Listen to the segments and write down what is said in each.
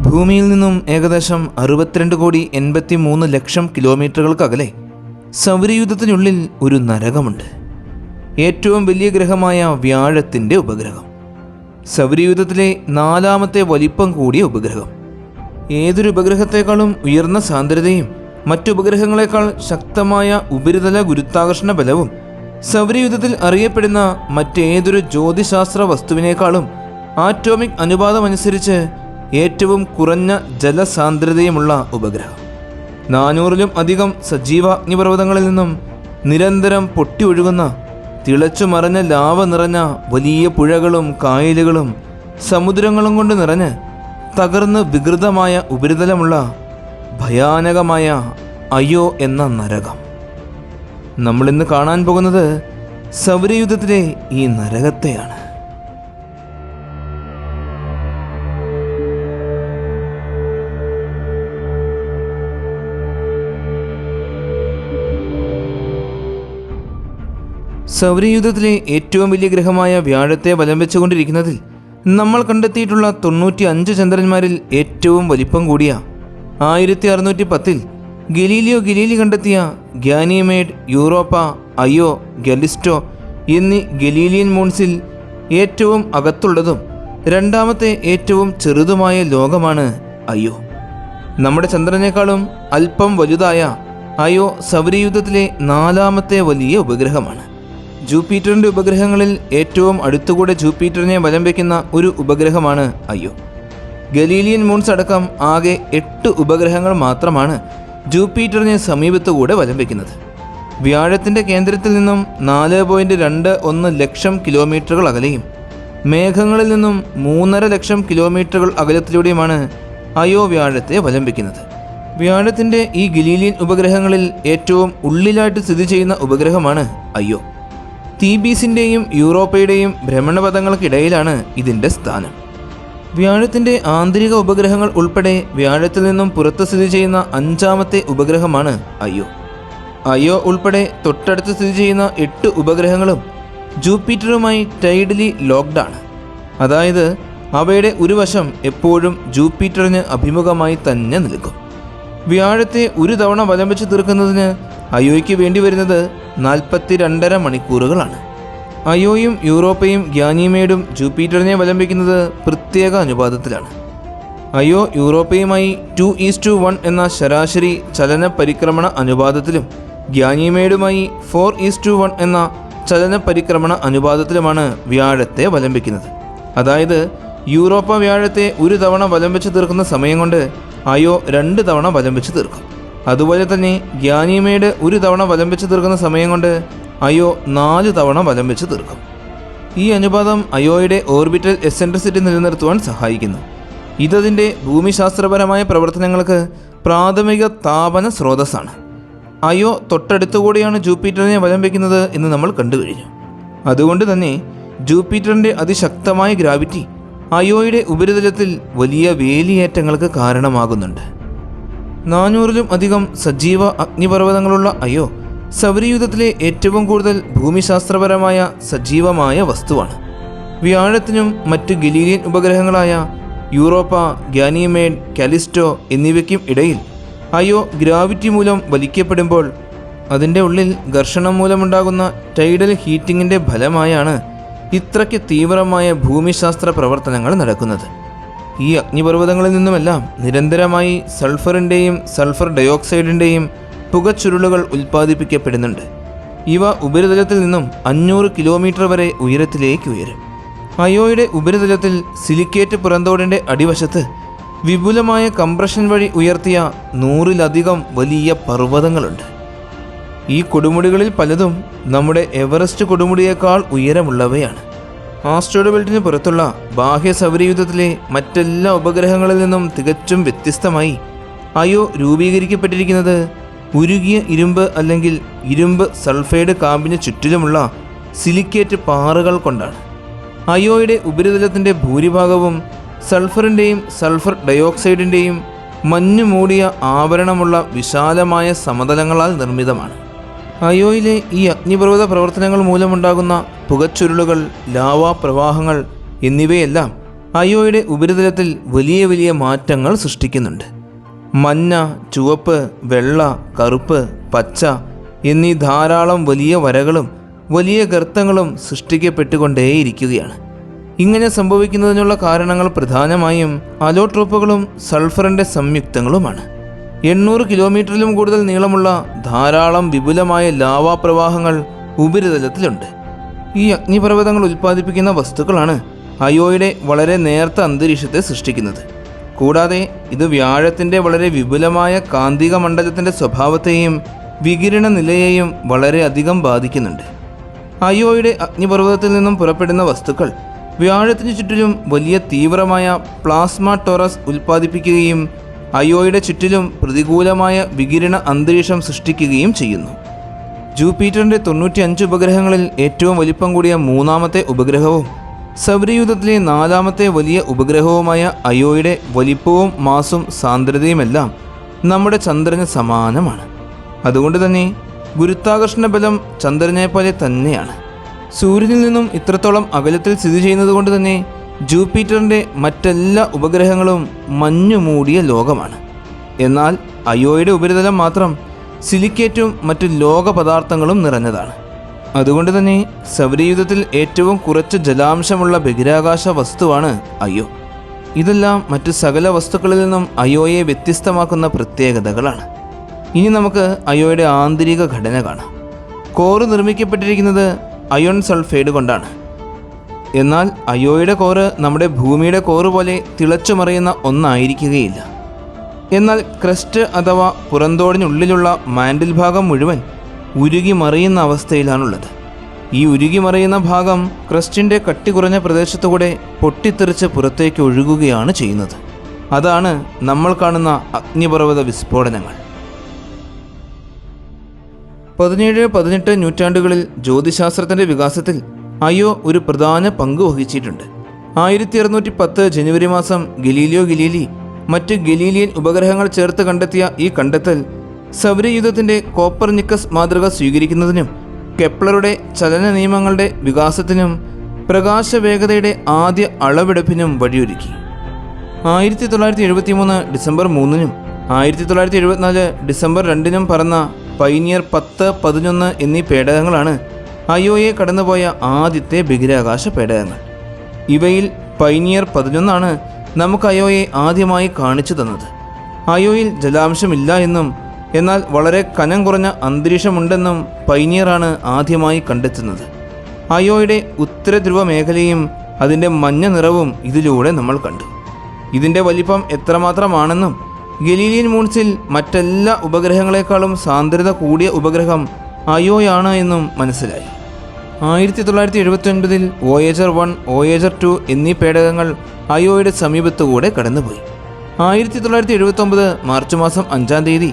ഭൂമിയിൽ നിന്നും ഏകദേശം 62,83,00,000 കിലോമീറ്ററുകൾക്കകലെ സൗരയൂഥത്തിനുള്ളിൽ ഒരു നരകമുണ്ട്. ഏറ്റവും വലിയ ഗ്രഹമായ വ്യാഴത്തിൻ്റെ ഉപഗ്രഹം. സൗരയൂഥത്തിലെ 4ാമത്തെ വലിപ്പം കൂടിയ ഉപഗ്രഹം. ഏതൊരു ഉപഗ്രഹത്തെക്കാളും ഉയർന്ന സാന്ദ്രതയും മറ്റു ഉപഗ്രഹങ്ങളെക്കാൾ ശക്തമായ ഉപരിതല ഗുരുത്വാകർഷണ ബലവും സൗരയൂഥത്തിൽ അറിയപ്പെടുന്ന മറ്റേതൊരു ജ്യോതിശാസ്ത്ര വസ്തുവിനേക്കാളും ആറ്റോമിക് അനുപാതമനുസരിച്ച് ഏറ്റവും കുറഞ്ഞ ജലസാന്ദ്രതയുമുള്ള ഉപഗ്രഹം. 400-ലും അധികം സജീവ അഗ്നിപർവ്വതങ്ങളിൽ നിന്നും നിരന്തരം പൊട്ടി ഒഴുകുന്ന തിളച്ചു മറഞ്ഞ ലാവ നിറഞ്ഞ വലിയ പുഴകളും കായലുകളും സമുദ്രങ്ങളും കൊണ്ട് നിറഞ്ഞ് തകർന്ന് വികൃതമായ ഉപരിതലമുള്ള ഭയാനകമായ അയോ എന്ന നരകം. നമ്മളിന്ന് കാണാൻ പോകുന്നത് സൗരയൂഥത്തിലെ ഈ നരകത്തെയാണ്. സൗരയൂഥത്തിലെ ഏറ്റവും വലിയ ഗ്രഹമായ വ്യാഴത്തെ വലം വെച്ചുകൊണ്ടിരിക്കുന്നതിൽ നമ്മൾ കണ്ടെത്തിയിട്ടുള്ള 95 ചന്ദ്രന്മാരിൽ ഏറ്റവും വലിപ്പം കൂടിയ 1610-ൽ ഗലീലിയോ ഗലീലി കണ്ടെത്തിയ ഗാനിമേഡ്, യൂറോപ്പ, അയോ, ഗലിസ്റ്റോ എന്നീ ഗലീലിയൻ മൂൺസിൽ ഏറ്റവും അകത്തുള്ളതും 2ാമത്തെ ഏറ്റവും ചെറുതുമായ ലോകമാണ് അയോ. നമ്മുടെ ചന്ദ്രനേക്കാളും അല്പം വലുതായ അയോ സൗരയൂഥത്തിലെ 4ാമത്തെ വലിയ ഉപഗ്രഹമാണ്. ജൂപ്പിറ്ററിൻ്റെ ഉപഗ്രഹങ്ങളിൽ ഏറ്റവും അടുത്തുകൂടെ ജൂപ്പിറ്ററിനെ വലം വയ്ക്കുന്ന ഒരു ഉപഗ്രഹമാണ് അയോ. ഗലീലിയൻ മൂൺസ് അടക്കം ആകെ 8 ഉപഗ്രഹങ്ങൾ മാത്രമാണ് ജൂപ്പിറ്ററിനെ സമീപത്തുകൂടെ വലം വയ്ക്കുന്നത്. വ്യാഴത്തിൻ്റെ കേന്ദ്രത്തിൽ നിന്നും 4.21 ലക്ഷം കിലോമീറ്ററുകൾ അകലെയും മേഘങ്ങളിൽ നിന്നും 3.5 ലക്ഷം കിലോമീറ്ററുകൾ അകലത്തിലൂടെയുമാണ് അയോ വ്യാഴത്തെ വലം വയ്ക്കുന്നത്. വ്യാഴത്തിൻ്റെ ഈ ഗലീലിയൻ ഉപഗ്രഹങ്ങളിൽ ഏറ്റവും ഉള്ളിലായിട്ട് സ്ഥിതി ചെയ്യുന്ന ഉപഗ്രഹമാണ് അയോ. തീബീസിൻ്റെയും യൂറോപ്പയുടെയും ഭ്രമണപഥങ്ങൾക്കിടയിലാണ് ഇതിൻ്റെ സ്ഥാനം. വ്യാഴത്തിൻ്റെ ആന്തരിക ഉപഗ്രഹങ്ങൾ ഉൾപ്പെടെ വ്യാഴത്തിൽ നിന്നും പുറത്ത് സ്ഥിതി ചെയ്യുന്ന 5ാമത്തെ ഉപഗ്രഹമാണ് അയോ. അയോ ഉൾപ്പെടെ തൊട്ടടുത്ത് സ്ഥിതി ചെയ്യുന്ന 8 ഉപഗ്രഹങ്ങളും ജൂപ്പിറ്ററുമായി ടൈഡലി ലോക്ക്ഡാണ്. അതായത് അവയുടെ ഒരു വശം എപ്പോഴും ജൂപ്പിറ്ററിന് അഭിമുഖമായി തന്നെ നിൽക്കും. വ്യാഴത്തെ ഒരു തവണ വലം വെച്ച് തീർക്കുന്നതിന് അയോയ്ക്ക് വേണ്ടി വരുന്നത് 42.5 മണിക്കൂറുകളാണ്. അയോയും യൂറോപ്പയും ഗാനിമേഡും ജൂപ്പിറ്ററിനെ വലം വയ്ക്കുന്നത് പ്രത്യേക അനുപാതത്തിലാണ്. അയോ യൂറോപ്പയുമായി 2:1 എന്ന ശരാശരി ചലന പരിക്രമണ അനുപാതത്തിലും ഗാനിമേഡുമായി 4:1 എന്ന ചലന പരിക്രമണ അനുപാതത്തിലുമാണ് വ്യാഴത്തെ വലം വയ്ക്കുന്നത്. അതായത് യൂറോപ്പ വ്യാഴത്തെ ഒരു തവണ വലം വെച്ച് തീർക്കുന്ന സമയം കൊണ്ട് അയോ 2 തവണ വലം വെച്ച് തീർക്കും. അതുപോലെ തന്നെ ഗാനിമേഡ് ഒരു തവണ വലം വെച്ച് തീർക്കുന്ന സമയം കൊണ്ട് അയോ 4 തവണ വലം വെച്ച് തീർക്കും. ഈ അനുപാതം അയോയുടെ ഓർബിറ്റൽ എസെൻട്രിസിറ്റി നിലനിർത്തുവാൻ സഹായിക്കുന്നു. ഇതതിൻ്റെ ഭൂമിശാസ്ത്രപരമായ പ്രവർത്തനങ്ങൾക്ക് പ്രാഥമിക താപന സ്രോതസ്സാണ്. അയോ തൊട്ടടുത്തുകൂടിയാണ് ജൂപ്പിറ്ററിനെ വലം വയ്ക്കുന്നത് എന്ന് നമ്മൾ കണ്ടു കഴിഞ്ഞു. അതുകൊണ്ട് തന്നെ ജൂപ്പിറ്ററിൻ്റെ അതിശക്തമായ ഗ്രാവിറ്റി അയോയുടെ ഉപരിതലത്തിൽ വലിയ വേലിയേറ്റങ്ങൾക്ക് കാരണമാകുന്നുണ്ട്. 400-ലും അധികം സജീവ അഗ്നിപർവ്വതങ്ങളുള്ള അയോ സൗരയൂഥത്തിലെ ഏറ്റവും കൂടുതൽ ഭൂമിശാസ്ത്രപരമായ സജീവമായ വസ്തുവാണ്. വ്യാഴത്തിനും മറ്റ് ഗലീലിയൻ ഉപഗ്രഹങ്ങളായ യൂറോപ്പ, ഗാനിമേഡ്, കാലിസ്റ്റോ എന്നിവയ്ക്കും ഇടയിൽ അയോ ഗ്രാവിറ്റി മൂലം വലിക്കപ്പെടുമ്പോൾ അതിൻ്റെ ഉള്ളിൽ ഘർഷണം മൂലമുണ്ടാകുന്ന ടൈഡൽ ഹീറ്റിങ്ങിൻ്റെ ഫലമായാണ് ഇത്രയ്ക്ക് തീവ്രമായ ഭൂമിശാസ്ത്ര പ്രവർത്തനങ്ങൾ നടക്കുന്നത്. ഈ അഗ്നിപർവ്വതങ്ങളിൽ നിന്നുമെല്ലാം നിരന്തരമായി സൾഫറിൻ്റെയും സൾഫർ ഡയോക്സൈഡിൻ്റെയും പുകച്ചുരുളുകൾ ഉൽപ്പാദിപ്പിക്കപ്പെടുന്നുണ്ട്. ഇവ ഉപരിതലത്തിൽ നിന്നും 500 കിലോമീറ്റർ വരെ ഉയരത്തിലേക്ക് ഉയരും. അയോയുടെ ഉപരിതലത്തിൽ സിലിക്കേറ്റ് പുറന്തോടിൻ്റെ അടിവശത്ത് വിപുലമായ കംപ്രഷൻ വഴി ഉയർത്തിയ 100-ലധികം വലിയ പർവ്വതങ്ങളുണ്ട്. ഈ കൊടുമുടികളിൽ പലതും നമ്മുടെ എവറസ്റ്റ് കൊടുമുടിയേക്കാൾ ഉയരമുള്ളവയാണ്. ആസ്ട്രോയിഡ് ബെൽറ്റിന് പുറത്തുള്ള ബാഹ്യ സൗരയൂഥത്തിലെ മറ്റെല്ലാ ഉപഗ്രഹങ്ങളിൽ നിന്നും തികച്ചും വ്യത്യസ്തമായി അയോ രൂപീകരിക്കപ്പെട്ടിരിക്കുന്നത് ഉരുകിയ ഇരുമ്പ് അല്ലെങ്കിൽ ഇരുമ്പ് സൾഫൈഡ് കാമ്പിന് ചുറ്റിലുമുള്ള സിലിക്കേറ്റ് പാറകൾ കൊണ്ടാണ്. അയോയുടെ ഉപരിതലത്തിൻ്റെ ഭൂരിഭാഗവും സൾഫറിൻ്റെയും സൾഫർ ഡയോക്സൈഡിൻ്റെയും മഞ്ഞു മൂടിയ ആവരണമുള്ള വിശാലമായ സമതലങ്ങളാൽ നിർമ്മിതമാണ്. അയോയിലെ ഈ അഗ്നിപർവ്വത പ്രവർത്തനങ്ങൾ മൂലമുണ്ടാകുന്ന പുകച്ചുരുളുകൾ, ലാവാ പ്രവാഹങ്ങൾ എന്നിവയെല്ലാം അയോയുടെ ഉപരിതലത്തിൽ വലിയ വലിയ മാറ്റങ്ങൾ സൃഷ്ടിക്കുന്നുണ്ട്. മഞ്ഞ, ചുവപ്പ്, വെള്ള, കറുപ്പ്, പച്ച എന്നീ ധാരാളം വലിയ വരകളും വലിയ ഗർത്തങ്ങളും സൃഷ്ടിക്കപ്പെട്ടുകൊണ്ടേയിരിക്കുകയാണ്. ഇങ്ങനെ സംഭവിക്കുന്നതിനുള്ള കാരണങ്ങൾ പ്രധാനമായും അലോട്രോപ്പുകളും സൾഫറിൻ്റെ സംയുക്തങ്ങളുമാണ്. 800 കിലോമീറ്ററിലും കൂടുതൽ നീളമുള്ള ധാരാളം വിപുലമായ ലാവാ പ്രവാഹങ്ങൾ ഉപരിതലത്തിലുണ്ട്. ഈ അഗ്നിപർവ്വതങ്ങൾ ഉൽപ്പാദിപ്പിക്കുന്ന വസ്തുക്കളാണ് അയോയുടെ വളരെ നേർത്ത അന്തരീക്ഷത്തെ സൃഷ്ടിക്കുന്നത്. കൂടാതെ ഇത് വ്യാഴത്തിൻ്റെ വളരെ വിപുലമായ കാന്തിക മണ്ഡലത്തിൻ്റെ സ്വഭാവത്തെയും വികിരണ നിലയെയും വളരെയധികം ബാധിക്കുന്നുണ്ട്. അയോയുടെ അഗ്നിപർവ്വതത്തിൽ നിന്നും പുറപ്പെടുന്ന വസ്തുക്കൾ വ്യാഴത്തിനു ചുറ്റിലും വലിയ തീവ്രമായ പ്ലാസ്മ ടോറസ് ഉൽപ്പാദിപ്പിക്കുകയും അയോയുടെ ചുറ്റിലും പ്രതികൂലമായ വികിരണ അന്തരീക്ഷം സൃഷ്ടിക്കുകയും ചെയ്യുന്നു. ജൂപ്പിറ്ററിൻ്റെ 95 ഉപഗ്രഹങ്ങളിൽ ഏറ്റവും വലിപ്പം കൂടിയ മൂന്നാമത്തെ ഉപഗ്രഹവും സൗരയൂഥത്തിലെ 4ാമത്തെ വലിയ ഉപഗ്രഹവുമായ അയോയുടെ വലിപ്പവും മാസും സാന്ദ്രതയുമെല്ലാം നമ്മുടെ ചന്ദ്രന് സമാനമാണ്. അതുകൊണ്ട് തന്നെ ഗുരുത്വാകർഷണ ബലം ചന്ദ്രനെപ്പോലെ തന്നെയാണ്. സൂര്യനിൽ നിന്നും ഇത്രത്തോളം അകലത്തിൽ സ്ഥിതി ചെയ്യുന്നത് കൊണ്ട് തന്നെ ജൂപ്പിറ്ററിൻ്റെ മറ്റെല്ലാ ഉപഗ്രഹങ്ങളും മഞ്ഞു മൂടിയ ലോകമാണ്. എന്നാൽ അയോയുടെ ഉപരിതലം മാത്രം സിലിക്കേറ്റും മറ്റു ലോക പദാർത്ഥങ്ങളും നിറഞ്ഞതാണ്. അതുകൊണ്ട് തന്നെ സൗരയൂഥത്തിൽ ഏറ്റവും കുറച്ച് ജലാംശമുള്ള ബഹിരാകാശ വസ്തുവാണ് അയോ. ഇതെല്ലാം മറ്റു സകല വസ്തുക്കളിൽ നിന്നും അയോയെ വ്യത്യസ്തമാക്കുന്ന പ്രത്യേകതകളാണ്. ഇനി നമുക്ക് അയോയുടെ ആന്തരിക ഘടന കാണാം. കോറ് നിർമ്മിക്കപ്പെട്ടിരിക്കുന്നത് അയോൺ സൾഫൈഡ് കൊണ്ടാണ്. എന്നാൽ അയോയുടെ കോറ് നമ്മുടെ ഭൂമിയുടെ കോറ് പോലെ തിളച്ചുമറിയുന്ന ഒന്നായിരിക്കുകയില്ല. എന്നാൽ ക്രസ്റ്റ് അഥവാ പുറന്തോടിനുള്ളിലുള്ള മാൻഡിൽ ഭാഗം മുഴുവൻ ഉരുകി മറിയുന്ന അവസ്ഥയിലാണുള്ളത്. ഈ ഉരുകി മറിയുന്ന ഭാഗം ക്രസ്റ്റിൻ്റെ കട്ടി കുറഞ്ഞ പ്രദേശത്തുകൂടെ പൊട്ടിത്തെറിച്ച് പുറത്തേക്ക് ഒഴുകുകയാണ് ചെയ്യുന്നത്. അതാണ് നമ്മൾ കാണുന്ന അഗ്നിപർവ്വത വിസ്ഫോടനങ്ങൾ. 17-18 നൂറ്റാണ്ടുകളിൽ ജ്യോതിശാസ്ത്രത്തിൻ്റെ വികാസത്തിൽ അയോ ഒരു പ്രധാന പങ്ക് വഹിച്ചിട്ടുണ്ട്. 1610 ജനുവരി മാസം ഗലീലിയോ ഗലീലി മറ്റ് ഗലീലിയൻ ഉപഗ്രഹങ്ങൾ ചേർത്ത് കണ്ടെത്തിയ ഈ കണ്ടെത്തൽ സൗരയൂഥത്തിൻ്റെ കോപ്പർനിക്കസ് മാതൃക സ്വീകരിക്കുന്നതിനും കെപ്ലറുടെ ചലന നിയമങ്ങളുടെ വികാസത്തിനും പ്രകാശവേഗതയുടെ ആദ്യ അളവെടുപ്പിനും വഴിയൊരുക്കി. 1973 ഡിസംബർ 3-നും 1974 ഡിസംബർ 2-നും പറന്ന പൈനിയർ 10, 11 എന്നീ പേടകങ്ങളാണ് അയോയെ കടന്നുപോയ ആദ്യത്തെ ബഹിരാകാശ പേടകങ്ങൾ. ഇവയിൽ പൈനിയർ 11 നമുക്ക് അയോയെ ആദ്യമായി കാണിച്ചു തന്നത്. അയോയിൽ ജലാംശമില്ല എന്നും എന്നാൽ വളരെ കനം കുറഞ്ഞ അന്തരീക്ഷമുണ്ടെന്നും പൈനിയറാണ് ആദ്യമായി കണ്ടെത്തുന്നത്. അയോയുടെ ഉത്തരധ്രുവ മേഖലയും അതിൻ്റെ മഞ്ഞ നിറവും ഇതിലൂടെ നമ്മൾ കണ്ടു. ഇതിൻ്റെ വലിപ്പം എത്രമാത്രമാണെന്നും ഗലീലിയൻ മൂൺസിൽ മറ്റെല്ലാ ഉപഗ്രഹങ്ങളെക്കാളും സാന്ദ്രത കൂടിയ ഉപഗ്രഹം അയോയാണ് എന്നും മനസ്സിലായി. 1979 വോയേജർ 1, വോയേജർ 2 എന്നീ പേടകങ്ങൾ അയോയുടെ സമീപത്തുകൂടെ കടന്നുപോയി. 1979 മാർച്ച് മാസം 5-ാം തീയതി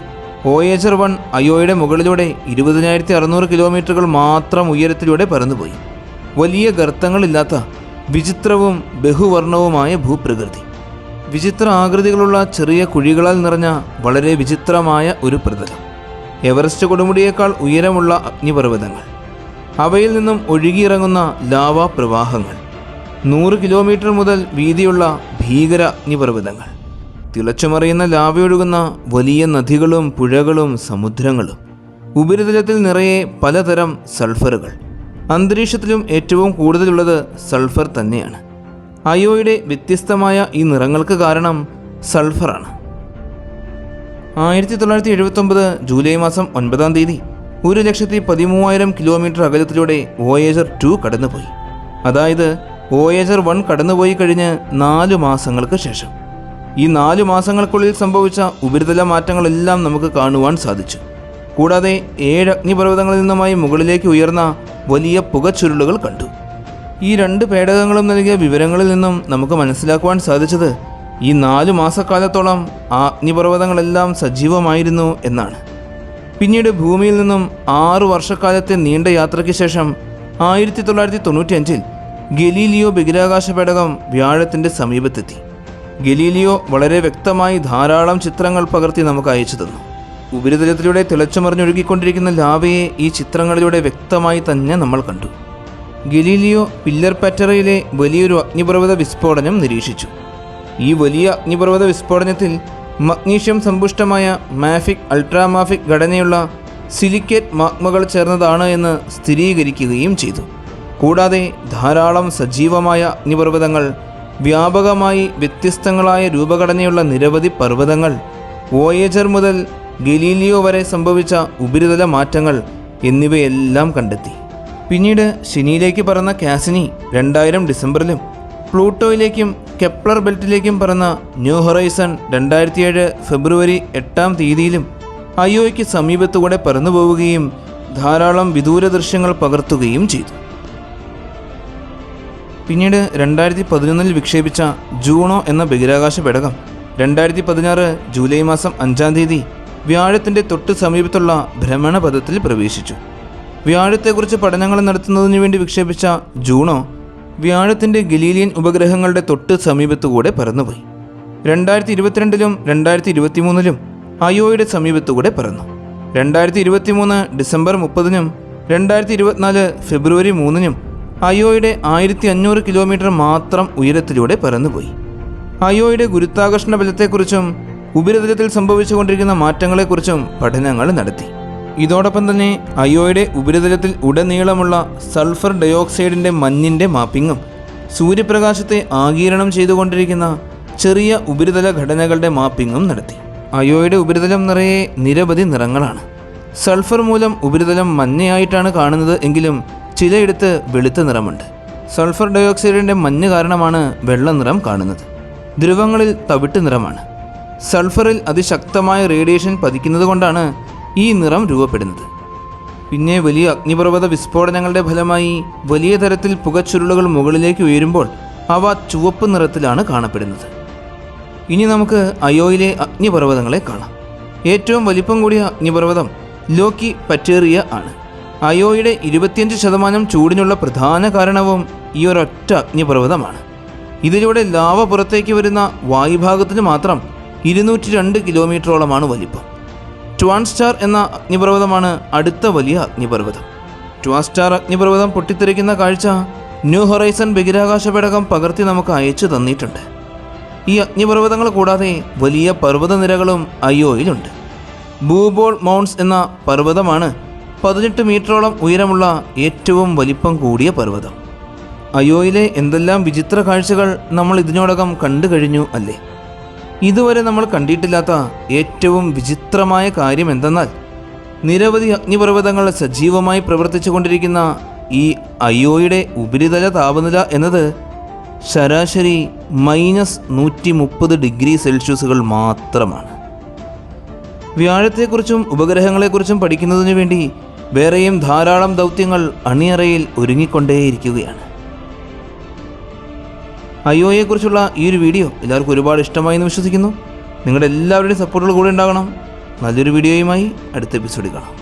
വോയേജർ 1 അയോയുടെ മുകളിലൂടെ 20,600 കിലോമീറ്ററുകൾ മാത്രം ഉയരത്തിലൂടെ പറന്നുപോയി. വലിയ ഗർത്തങ്ങളില്ലാത്ത വിചിത്രവും ബഹുവർണവുമായ ഭൂപ്രകൃതി, വിചിത്ര ആകൃതികളുള്ള ചെറിയ കുഴികളാൽ നിറഞ്ഞ വളരെ വിചിത്രമായ ഒരു പ്രതലം, എവറസ്റ്റ് കൊടുമുടിയേക്കാൾ ഉയരമുള്ള അഗ്നിപർവ്വതങ്ങൾ, അവയിൽ നിന്നും ഒഴുകിയിറങ്ങുന്ന ലാവാ പ്രവാഹങ്ങൾ, 100 കിലോമീറ്റർ മുതൽ വീതിയുള്ള ഭീകര അഗ്നിപർവ്വതങ്ങൾ, തിളച്ചുമറിയുന്ന ലാവയൊഴുകുന്ന വലിയ നദികളും പുഴകളും സമുദ്രങ്ങളും, ഉപരിതലത്തിൽ നിറയെ പലതരം സൾഫറുകൾ. അന്തരീക്ഷത്തിലും ഏറ്റവും കൂടുതലുള്ളത് സൾഫർ തന്നെയാണ്. അയോയുടെ വ്യത്യസ്തമായ ഈ നിറങ്ങൾക്ക് കാരണം സൾഫറാണ്. 1979 ജൂലൈ മാസം 9-ാം തീയതി 1,13,000 കിലോമീറ്റർ അകലത്തിലൂടെ വോയേജർ 2 കടന്നുപോയി. അതായത് വോയേജർ 1 കടന്നുപോയി കഴിഞ്ഞ് 4 മാസങ്ങൾക്ക് ശേഷം. ഈ 4 മാസങ്ങൾക്കുള്ളിൽ സംഭവിച്ച ഉപരിതല മാറ്റങ്ങളെല്ലാം നമുക്ക് കാണുവാൻ സാധിച്ചു. കൂടാതെ 7 അഗ്നിപർവ്വതങ്ങളിൽ നിന്നുമായി മുകളിലേക്ക് ഉയർന്ന വലിയ പുകച്ചുരുളുകൾ കണ്ടു. ഈ 2 പേടകങ്ങളും നൽകിയ വിവരങ്ങളിൽ നിന്നും നമുക്ക് മനസ്സിലാക്കുവാൻ സാധിച്ചത് ഈ 4 മാസക്കാലത്തോളം ആ അഗ്നിപർവ്വതങ്ങളെല്ലാം സജീവമായിരുന്നു എന്നാണ്. പിന്നീട് ഭൂമിയിൽ നിന്നും 6 വർഷക്കാലത്തെ നീണ്ട യാത്രയ്ക്ക് ശേഷം 1995 ഗലീലിയോ ബഹിരാകാശ പേടകം വ്യാഴത്തിൻ്റെ സമീപത്തെത്തി. ഗലീലിയോ വളരെ വ്യക്തമായി ധാരാളം ചിത്രങ്ങൾ പകർത്തി നമുക്ക് അയച്ചു തന്നു. ഉപരിതലത്തിലൂടെ തിളച്ചുമറിഞ്ഞൊഴുകിക്കൊണ്ടിരിക്കുന്ന ലാവയെ ഈ ചിത്രങ്ങളിലൂടെ വ്യക്തമായി തന്നെ നമ്മൾ കണ്ടു. ഗലീലിയോ പില്ലർ പാറ്ററയിലെ വലിയൊരു അഗ്നിപർവ്വത വിസ്ഫോടനം നിരീക്ഷിച്ചു. ഈ വലിയ അഗ്നിപർവ്വത വിസ്ഫോടനത്തിൽ മഗ്നീഷ്യം സമ്പുഷ്ടമായ മാഫിക് അൾട്രാമാഫിക് ഘടനയുള്ള സിലിക്കേറ്റ് മാഗ്മകൾ ചേർന്നതാണ് എന്ന് സ്ഥിരീകരിക്കുകയും ചെയ്തു. കൂടാതെ ധാരാളം സജീവമായ അഗ്നിപർവ്വതങ്ങൾ, വ്യാപകമായി വ്യത്യസ്തങ്ങളായ രൂപഘടനയുള്ള നിരവധി പർവ്വതങ്ങൾ, വോയേജർ മുതൽ ഗലീലിയോ വരെ സംഭവിച്ച ഉപരിതല മാറ്റങ്ങൾ എന്നിവയെല്ലാം കണ്ടെത്തി. പിന്നീട് ശനിയിലേക്ക് പറന്ന കാസിനി 2000 ഡിസംബറിലും പ്ലൂട്ടോയിലേക്കും കെപ്ലർ ബെൽറ്റിലേക്കും പറന്ന ന്യൂ ഹൊറൈസൺ 2007 ഫെബ്രുവരി 8-ാം തീയതിയിലും അയോയ്ക്ക് സമീപത്തുകൂടെ പറന്നുപോവുകയും ധാരാളം വിദൂര ദൃശ്യങ്ങൾ പകർത്തുകയും ചെയ്തു. പിന്നീട് 2011 വിക്ഷേപിച്ച ജൂണോ എന്ന ബഹിരാകാശ പേടകം 2016 ജൂലൈ മാസം 5-ാം തീയതി വ്യാഴത്തിൻ്റെ തൊട്ട് സമീപത്തുള്ള ഭ്രമണപഥത്തിൽ പ്രവേശിച്ചു. വ്യാഴത്തെക്കുറിച്ച് പഠനങ്ങൾ നടത്തുന്നതിനു വേണ്ടി വിക്ഷേപിച്ച ജൂണോ വ്യാഴത്തിൻ്റെ ഗലീലിയൻ ഉപഗ്രഹങ്ങളുടെ തൊട്ട് സമീപത്തുകൂടെ പറന്നുപോയി. 2022 2023 അയോയുടെ സമീപത്തുകൂടെ പറന്നു. 2023 ഡിസംബർ 30 2024 ഫെബ്രുവരി 3 അയോയുടെ 1500 കിലോമീറ്റർ മാത്രം ഉയരത്തിലൂടെ പറന്നുപോയി. അയോയുടെ ഗുരുത്വാകർഷണ ബലത്തെക്കുറിച്ചും ഉപരിതലത്തിൽ സംഭവിച്ചുകൊണ്ടിരിക്കുന്ന മാറ്റങ്ങളെക്കുറിച്ചും പഠനങ്ങൾ നടത്തി. ഇതോടൊപ്പം തന്നെ അയോയുടെ ഉപരിതലത്തിൽ ഉടനീളമുള്ള സൾഫർ ഡയോക്സൈഡിൻ്റെ മഞ്ഞിൻ്റെ മാപ്പിങ്ങും സൂര്യപ്രകാശത്തെ ആഗിരണം ചെയ്തുകൊണ്ടിരിക്കുന്ന ചെറിയ ഉപരിതല ഘടനകളുടെ മാപ്പിങ്ങും നടത്തി. അയോയുടെ ഉപരിതലം നിറയെ നിരവധി നിറങ്ങളാണ്. സൾഫർ മൂലം ഉപരിതലം മഞ്ഞയായിട്ടാണ് കാണുന്നത് എങ്കിലും ചിലയിടത്ത് വെളുത്ത നിറമുണ്ട്. സൾഫർ ഡയോക്സൈഡിൻ്റെ മഞ്ഞ് കാരണമാണ് വെള്ള നിറം കാണുന്നത്. ധ്രുവങ്ങളിൽ തവിട്ട് നിറമാണ്. സൾഫറിൽ അതിശക്തമായ റേഡിയേഷൻ പതിക്കുന്നത് കൊണ്ടാണ് ഈ നിറം രൂപപ്പെടുന്നത്. പിന്നെ വലിയ അഗ്നിപർവ്വത വിസ്ഫോടനങ്ങളുടെ ഫലമായി വലിയ തരത്തിൽ പുകച്ചുരുളുകൾ മുകളിലേക്ക് ഉയരുമ്പോൾ അവ ചുവപ്പ് നിറത്തിലാണ് കാണപ്പെടുന്നത്. ഇനി നമുക്ക് അയോയിലെ അഗ്നിപർവ്വതങ്ങളെ കാണാം. ഏറ്റവും വലിപ്പം കൂടിയ അഗ്നിപർവ്വതം ലോക്കി പറ്റേറിയ ആണ്. അയോയുടെ 25% ചൂടിനുള്ള പ്രധാന കാരണവും ഈ ഒരൊറ്റ അഗ്നിപർവ്വതമാണ്. ഇതിലൂടെ ലാവ പുറത്തേക്ക് വരുന്ന വായുഭാഗത്തിന് മാത്രം 202 കിലോമീറ്ററോളമാണ് വലിപ്പം. ട്വാൻ സ്റ്റാർ എന്ന അഗ്നിപർവ്വതമാണ് അടുത്ത വലിയ അഗ്നിപർവ്വതം. ട്വാൻ സ്റ്റാർ അഗ്നിപർവ്വതം പൊട്ടിത്തെറിക്കുന്ന കാഴ്ച ന്യൂ ഹൊറൈസൺ ബഹിരാകാശ പേടകം പകർത്തി നമുക്ക് അയച്ചു തന്നിട്ടുണ്ട്. ഈ അഗ്നിപർവ്വതങ്ങൾ കൂടാതെ വലിയ പർവ്വതനിരകളും അയോയിലുണ്ട്. ബൂബോൾ മൗണ്ട്സ് എന്ന പർവ്വതമാണ് 18 മീറ്ററോളം ഉയരമുള്ള ഏറ്റവും വലിപ്പം കൂടിയ പർവ്വതം. അയോയിലെ എന്തെല്ലാം വിചിത്ര കാഴ്ചകൾ നമ്മൾ ഇതിനോടകം കണ്ടു കഴിഞ്ഞു അല്ലേ? ഇതുവരെ നമ്മൾ കണ്ടിട്ടില്ലാത്ത ഏറ്റവും വിചിത്രമായ കാര്യം എന്തെന്നാൽ നിരവധി അഗ്നിപർവ്വതങ്ങൾ സജീവമായി പ്രവർത്തിച്ചു കൊണ്ടിരിക്കുന്ന ഈ അയോയുടെ ഉപരിതല താപനില എന്നത് ശരാശരി -130 ഡിഗ്രി സെൽഷ്യസുകൾ മാത്രമാണ്. വ്യാഴത്തെക്കുറിച്ചും ഉപഗ്രഹങ്ങളെക്കുറിച്ചും പഠിക്കുന്നതിനു വേണ്ടി വേറെയും ധാരാളം ദൗത്യങ്ങൾ അണിയറയിൽ ഒരുങ്ങിക്കൊണ്ടേയിരിക്കുകയാണ്. അയോയെക്കുറിച്ചുള്ള ഈ ഒരു വീഡിയോ എല്ലാവർക്കും ഒരുപാട് ഇഷ്ടമായി എന്ന് വിശ്വസിക്കുന്നു. നിങ്ങളുടെ എല്ലാവരുടെയും സപ്പോർട്ടുകൾ കൂടെ ഉണ്ടാകണം. നല്ലൊരു വീഡിയോയുമായി അടുത്ത എപ്പിസോഡിൽ കാണാം.